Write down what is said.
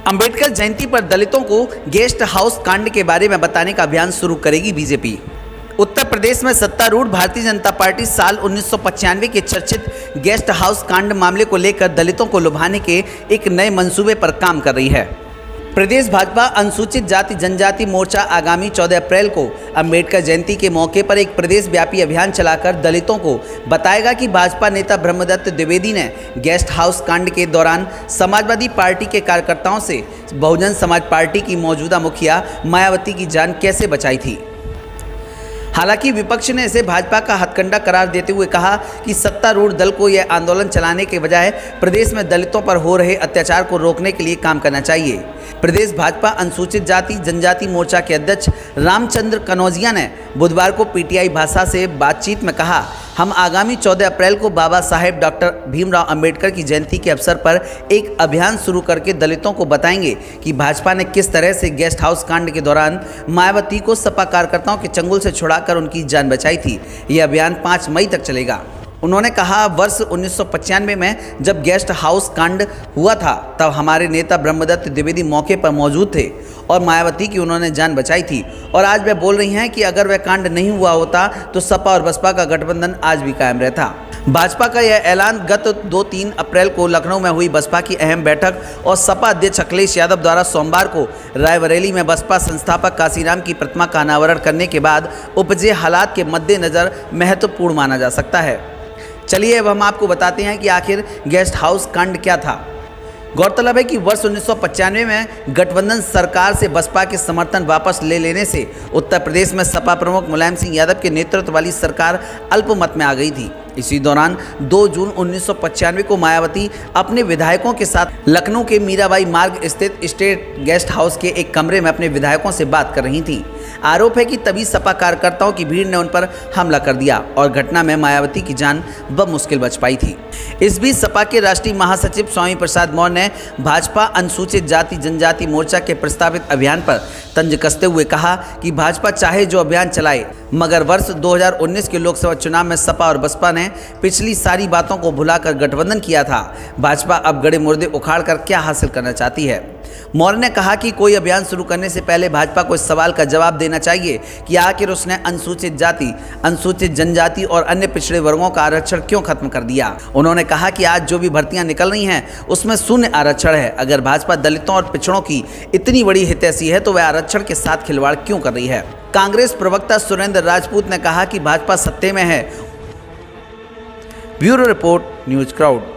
अंबेडकर जयंती पर दलितों को गेस्ट हाउस कांड के बारे में बताने का अभियान शुरू करेगी बीजेपी। उत्तर प्रदेश में सत्तारूढ़ भारतीय जनता पार्टी साल 1995 के चर्चित गेस्ट हाउस कांड मामले को लेकर दलितों को लुभाने के एक नए मंसूबे पर काम कर रही है। प्रदेश भाजपा अनुसूचित जाति जनजाति मोर्चा आगामी 14 अप्रैल को अंबेडकर जयंती के मौके पर एक प्रदेश व्यापी अभियान चलाकर दलितों को बताएगा कि भाजपा नेता ब्रह्मदत्त द्विवेदी ने गेस्ट हाउस कांड के दौरान समाजवादी पार्टी के कार्यकर्ताओं से बहुजन समाज पार्टी की मौजूदा मुखिया मायावती की जान कैसे बचाई थी। हालांकि विपक्ष ने इसे भाजपा का हथकंडा करार देते हुए कहा कि सत्तारूढ़ दल को यह आंदोलन चलाने के बजाय प्रदेश में दलितों पर हो रहे अत्याचार को रोकने के लिए काम करना चाहिए। प्रदेश भाजपा अनुसूचित जाति जनजाति मोर्चा के अध्यक्ष रामचंद्र कनौजिया ने बुधवार को पीटीआई भाषा से बातचीत में कहा, हम आगामी 14 अप्रैल को बाबा साहेब डॉक्टर भीमराव अंबेडकर की जयंती के अवसर पर एक अभियान शुरू करके दलितों को बताएंगे कि भाजपा ने किस तरह से गेस्ट हाउस कांड के दौरान मायावती को सपा कार्यकर्ताओं के चंगुल से छुड़ाकर उनकी जान बचाई थी। यह अभियान 5 मई तक चलेगा। उन्होंने कहा, वर्ष 1995 में जब गेस्ट हाउस कांड हुआ था तब हमारे नेता ब्रह्मदत्त द्विवेदी मौके पर मौजूद थे और मायावती की उन्होंने जान बचाई थी। और आज वह बोल रही हैं कि अगर वह कांड नहीं हुआ होता तो सपा और बसपा का गठबंधन आज भी कायम रहता। भाजपा का यह ऐलान गत 2-3 अप्रैल को लखनऊ में हुई बसपा की अहम बैठक और सपा अध्यक्ष अखिलेश यादव द्वारा सोमवार को रायबरेली में बसपा संस्थापक काशीराम की प्रतिमा का अनावरण करने के बाद उपजे हालात के मद्देनज़र महत्वपूर्ण माना जा सकता है। चलिए अब हम आपको बताते हैं कि आखिर गेस्ट हाउस कांड क्या था। गौरतलब है कि वर्ष 1995 में गठबंधन सरकार से बसपा के समर्थन वापस ले लेने से उत्तर प्रदेश में सपा प्रमुख मुलायम सिंह यादव के नेतृत्व वाली सरकार अल्पमत में आ गई थी। इसी दौरान 2 जून 1995 को मायावती अपने विधायकों के साथ लखनऊ के मीराबाई मार्ग स्थित स्टेट गेस्ट हाउस के एक कमरे में अपने विधायकों से बात कर रही थी। आरोप है कि तभी सपा कार्यकर्ताओं की भीड़ ने उन पर हमला कर दिया और घटना में मायावती की जान बमुश्किल बच पाई थी। इस बीच सपा के राष्ट्रीय महासचिव स्वामी प्रसाद मौर्य ने भाजपा अनुसूचित जाति जनजाति मोर्चा के प्रस्तावित अभियान पर तंज कसते हुए कहा कि भाजपा चाहे जो अभियान चलाए, मगर वर्ष 2019 के लोकसभा चुनाव में सपा और बसपा ने पिछली सारी बातों को भुलाकर गठबंधन किया था। भाजपा अब गड़े मुर्दे उखाड़कर क्या हासिल करना चाहती है। मौर्य ने कहा कि कोई अभियान शुरू करने से पहले भाजपा को इस सवाल का जवाब देना चाहिए कि आखिर उसने अनुसूचित जाति, अनुसूचित जनजाति और अन्य पिछड़े वर्गों का आरक्षण क्यों खत्म कर दिया। उन्होंने कहा कि आज जो भी भर्तियां निकल रही हैं उसमें शून्य आरक्षण है। अगर भाजपा दलितों और पिछड़ों की इतनी बड़ी हितैषी है तो वह आरक्षण के साथ खिलवाड़ क्यों कर रही है। कांग्रेस प्रवक्ता सुरेंद्र राजपूत ने कहा कि भाजपा सत्ते में है। Bureau report, news crowd.